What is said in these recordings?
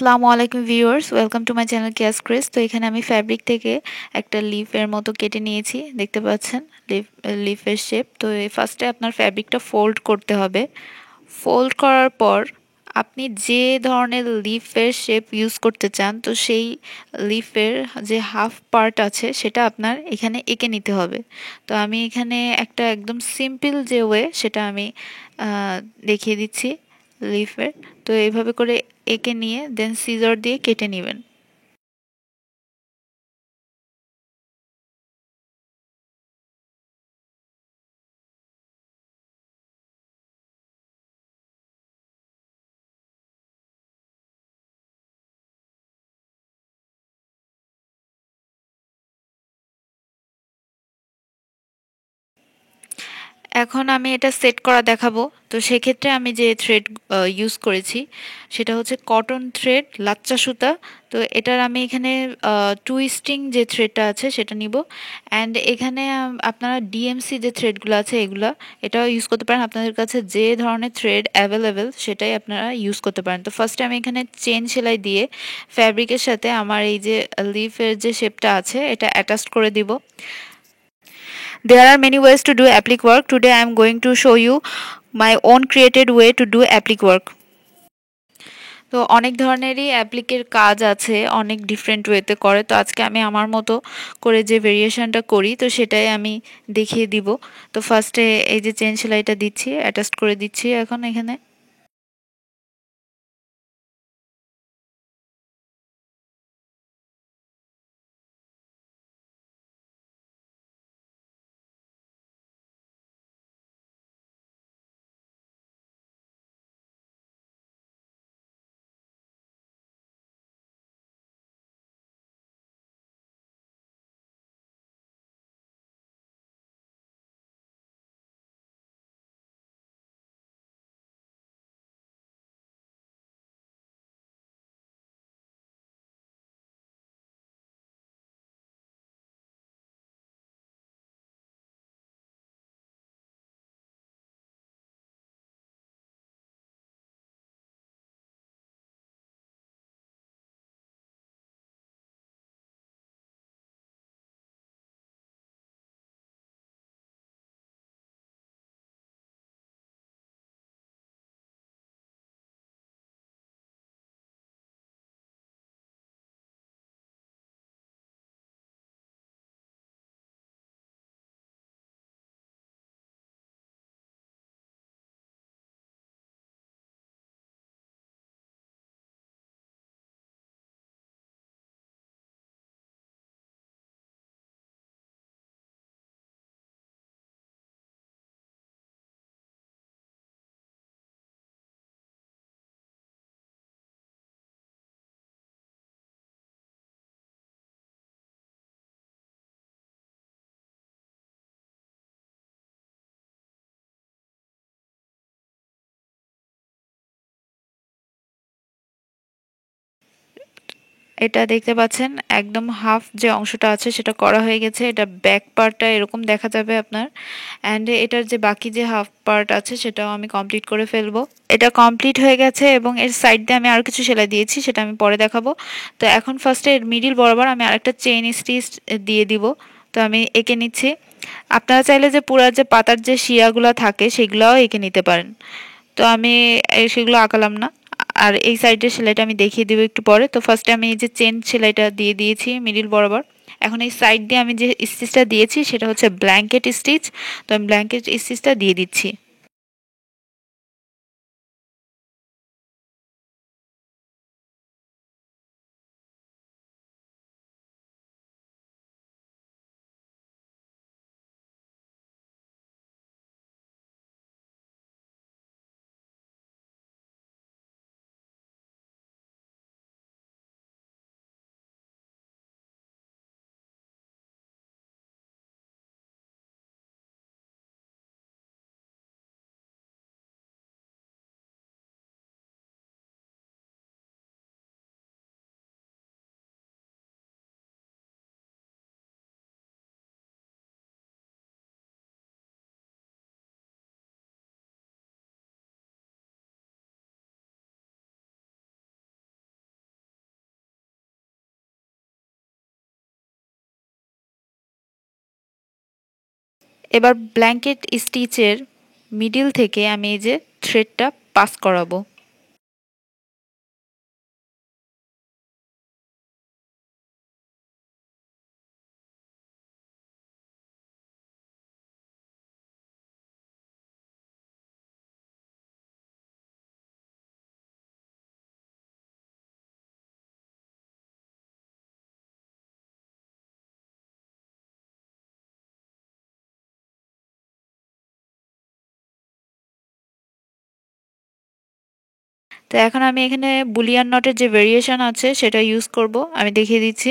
আসসালামু আলাইকুম viewers, welcome to my channel কেয়াস ক্রিস। তো এখানে আমি ফ্যাব্রিক থেকে একটা লিফের মতো কেটে নিয়েছি, দেখতে পাচ্ছেন লিফের শেপ। তো ফার্স্টে আপনার ফ্যাব্রিকটা ফোল্ড করতে হবে। ফোল্ড করার পর আপনি যে ধরনের লিফের শেপ ইউজ করতে চান, তো সেই লিফের যে হাফ পার্ট আছে সেটা আপনার এখানে এঁকে নিতে হবে। তো আমি এখানে একটা একদম সিম্পল যে ওয়ে সেটা আমি আহ, দেখিয়ে দিচ্ছি লিফের। তো এইভাবে করে এঁকে নিয়ে দেন সিজার দিয়ে কেটে নেবেন। এখন আমি এটা সেট করা দেখাবো। তো সেক্ষেত্রে আমি যে থ্রেড ইউজ করেছি সেটা হচ্ছে কটন থ্রেড, লাচ্চা সুতা। তো এটার আমি এখানে টুইস্টিং যে থ্রেডটা আছে সেটা নিব। অ্যান্ড এখানে আপনারা ডিএমসি যে থ্রেডগুলো আছে এগুলা এটাও ইউজ করতে পারেন। আপনাদের কাছে যে ধরনের থ্রেড অ্যাভেলেবেল সেটাই আপনারা ইউজ করতে পারেন। তো ফার্স্টে আমি এখানে চেন সেলাই দিয়ে ফ্যাব্রিকের সাথে আমার এই যে লিফের যে শেপটা আছে এটা অ্যাটাচ করে দিব। There are many ways to do applique work. Today I am going to show you my own created way to do applique work. তো অনেক ধরনেরই অ্যাপ্লিকের কাজ আছে, অনেক ডিফারেন্ট ওয়েতে করে। তো আজকে আমি আমার মতো করে যে ভেরিয়েশনটা করি তো সেটাই আমি দেখিয়ে দিব। তো ফার্স্টে এই যে চেন সেলাইটা দিচ্ছি, অ্যাটাচ করে দিচ্ছি এখন এখানে। এটা দেখতে পাচ্ছেন একদম হাফ যে অংশটা আছে সেটা করা হয়ে গেছে। এটা ব্যাক পার্টটা এরকম দেখা যাবে আপনার। অ্যান্ড এটার যে বাকি যে হাফ পার্ট আছে সেটাও আমি কমপ্লিট করে ফেলবো। এটা কমপ্লিট হয়ে গেছে এবং এর সাইড দিয়ে আমি আরো কিছু সেলাই দিয়েছি, সেটা আমি পরে দেখাবো। তো এখন ফার্স্টে এর মিডিল বরাবর আমি আরেকটা চেইন স্টিচ দিয়ে দিব। তো আমি এঁকে নিচ্ছি। আপনারা চাইলে যে পুরা যে পাতার যে শিরাগুলো থাকে সেগুলোও এঁকে নিতে পারেন। তো আমি সেগুলো আঁকালাম না। আর এই সাইডের সেলাইটা আমি দেখিয়ে দিব একটু পরে। তো ফার্স্টে আমি এই যে চেন সেলাইটা দিয়ে দিয়েছি মিডিল বরাবর। এখন এই সাইড দিয়ে আমি যে স্টিচটা দিয়েছি সেটা হচ্ছে ব্ল্যাঙ্কেট স্টিচ। তো আমি ব্ল্যাঙ্কেট স্টিচটা দিয়ে দিচ্ছি। এবার ব্ল্যাঙ্কেট স্টিচের মিডিল থেকে আমি এই যে থ্রেডটা পাস করাবো। তো এখন আমি এখানে বুলিয়ান নটের যে ভেরিয়েশন আছে সেটা ইউজ করব, আমি দেখিয়ে দিচ্ছি।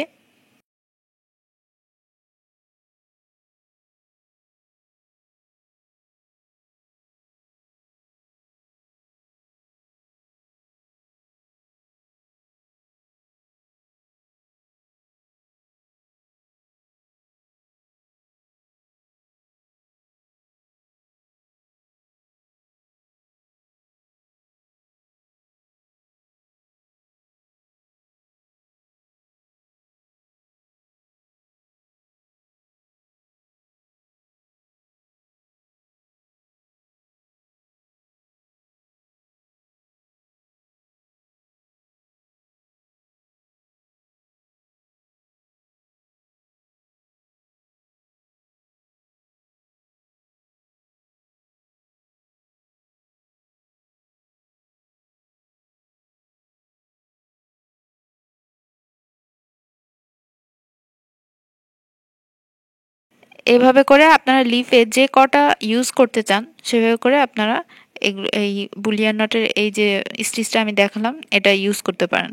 এভাবে করে আপনারা লিফে যে কটা ইউজ করতে চান সেভাবে করে আপনারা এই বুলিয়ান নটের এই যে স্টিচটা আমি দেখালাম এটা ইউজ করতে পারেন।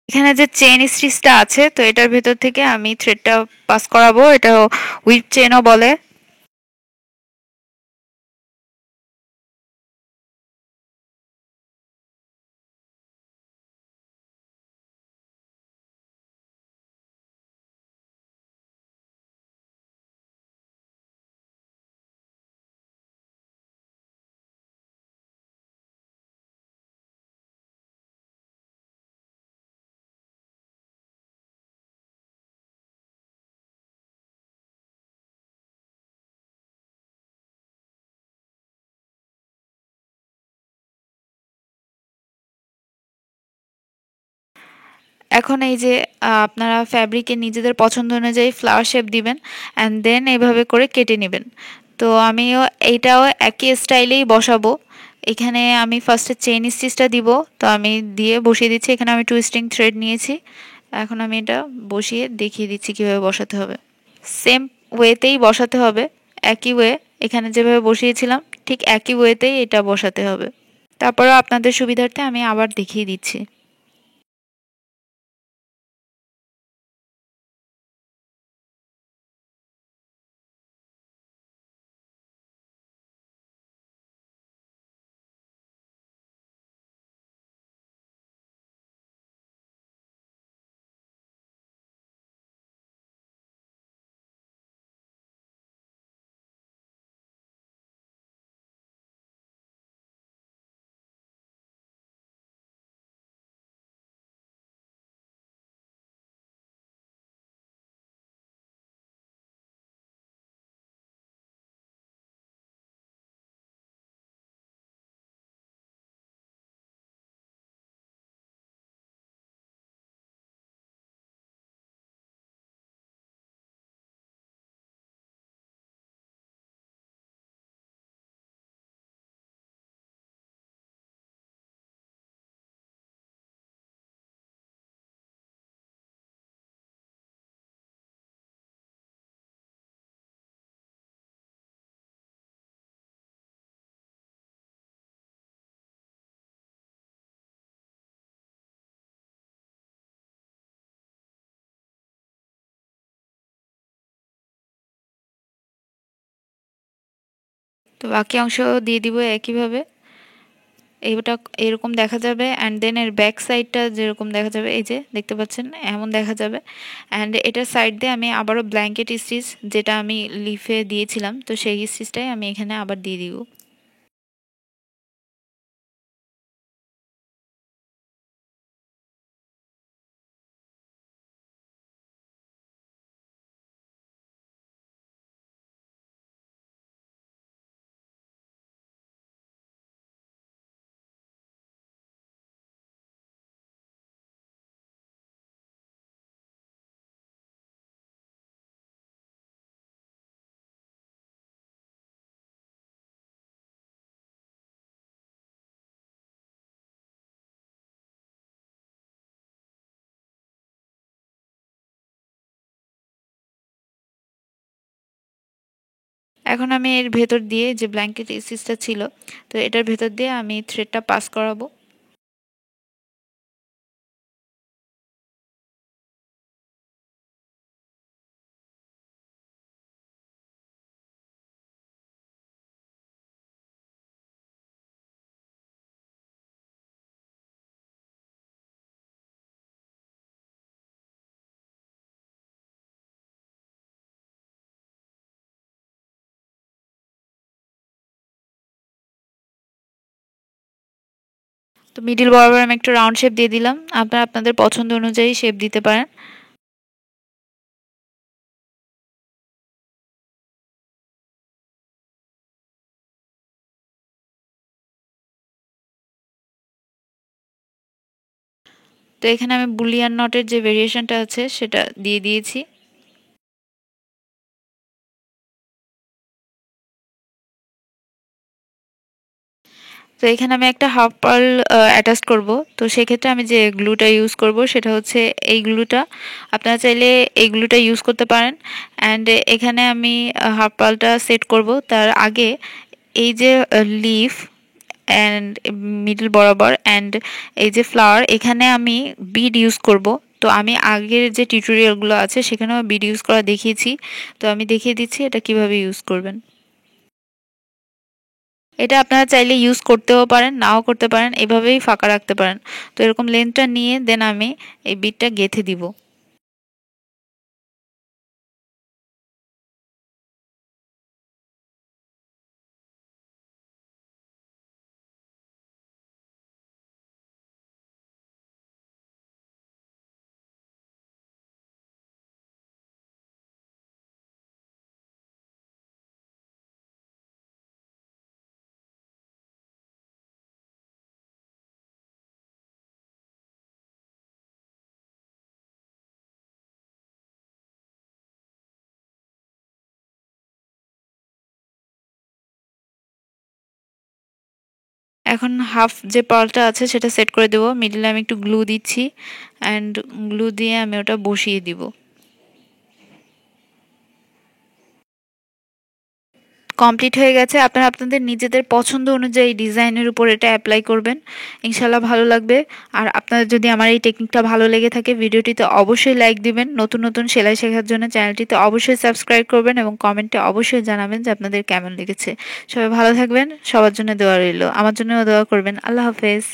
এখানে যে চেইন স্টিচটা আছে তো এটার ভেতর থেকে আমি থ্রেডটা পাস করাবো, এটা হুইপ চেইনও বলে। এখন এই যে আপনারা ফ্যাব্রিকে নিজেদের পছন্দ অনুযায়ী ফ্লাওয়ার শেপ দিবেন অ্যান্ড দেন এইভাবে করে কেটে নেবেন। তো আমিও এইটাও একই স্টাইলেই বসাবো। এখানে আমি ফার্স্টে চেইন স্টিচটা দিব, তো আমি দিয়ে বসিয়ে দিচ্ছি। এখানে আমি টুইস্টিং থ্রেড নিয়েছি, এখন আমি এটা বসিয়ে দেখিয়ে দিচ্ছি কিভাবে বসাতে হবে। সেম ওয়েতেই বসাতে হবে, একই ওয়ে, এখানে যেভাবে বসিয়েছিলাম ঠিক একই ওয়েতেই এটা বসাতে হবে। তারপরেও আপনাদের সুবিধার্থে আমি আবার দেখিয়ে দিচ্ছি। তো বাকি অংশ দিয়ে দিব একইভাবে। এইটা এরকম দেখা যাবে অ্যান্ড দেন এর ব্যাক সাইডটা যেরকম দেখা যাবে, এই যে দেখতে পাচ্ছেন এমন দেখা যাবে। অ্যান্ড এটার সাইড দিয়ে আমি আবারও ব্ল্যাঙ্কেট স্টিচ যেটা আমি লিফে দিয়েছিলাম তো সেই স্টিচটাই আমি এখানে আবার দিয়ে দিব। এখন আমি এর ভেতর দিয়ে যে ব্ল্যাঙ্কেট স্টিচটা ছিল, তো এটার ভেতর দিয়ে আমি থ্রেডটা পাস করাবো। তো মিডিল বরাবর আমি একটা রাউন্ড শেপ দিয়ে দিলাম। আপনারা আপনাদের পছন্দ অনুযায়ী শেপ দিতে পারেন। তো এখানে আমি বুলিয়ান নটের যে ভেরিয়েশনটা আছে সেটা দিয়ে দিয়েছি। তো এখানে আমি একটা হাফ পার্ল অ্যাটাচ করব। তো সেক্ষেত্রে আমি যে গ্লুটা ইউজ করব সেটা হচ্ছে এই গ্লুটা। আপনারা চাইলে এই গ্লুটা ইউজ করতে পারেন। অ্যান্ড এখানে আমি হাফ পার্লটা সেট করব। তার আগে এই যে লিফ অ্যান্ড মিডল বরাবর অ্যান্ড এই যে ফ্লাওয়ার, এখানে আমি বিড ইউজ করব। তো আমি আগের যে টিউটোরিয়ালগুলো আছে সেখানেও বিড ইউজ করা দেখিয়েছি। তো আমি দেখিয়ে দিচ্ছি এটা কিভাবে ইউজ করবেন। এটা আপনারা চাইলে ইউজ করতেও পারেন, নাও করতে পারেন, এভাবেই ফাঁকা রাখতে পারেন। তো এরকম লেন্থটা নিয়ে দেন আমি এই বিটটা গেঁথে দিব। এখন হাফ যে পার্লটা আছে সেটা সেট করে দেবো। মিডলে আমি একটু গ্লু দিচ্ছি অ্যান্ড গ্লু দিয়ে আমি ওটা বসিয়ে দিব। কমপ্লিট হয়ে গেছে। আপনারা আপনাদের নিজেদের পছন্দ অনুযায়ী ডিজাইনের উপর এটা অ্যাপ্লাই করবেন। ইনশাল্লাহ ভালো লাগবে। আর আপনাদের যদি আমার এই টেকনিকটা ভালো লেগে থাকে, ভিডিওটিতে অবশ্যই লাইক দিবেন। নতুন নতুন সেলাই শেখার জন্য চ্যানেলটিতে অবশ্যই সাবস্ক্রাইব করবেন এবং কমেন্টে অবশ্যই জানাবেন যে আপনাদের কেমন লেগেছে। সবাই ভালো থাকবেন। সবার জন্য দোয়া রইল। আমার জন্যও দোয়া করবেন। আল্লাহ হাফেজ।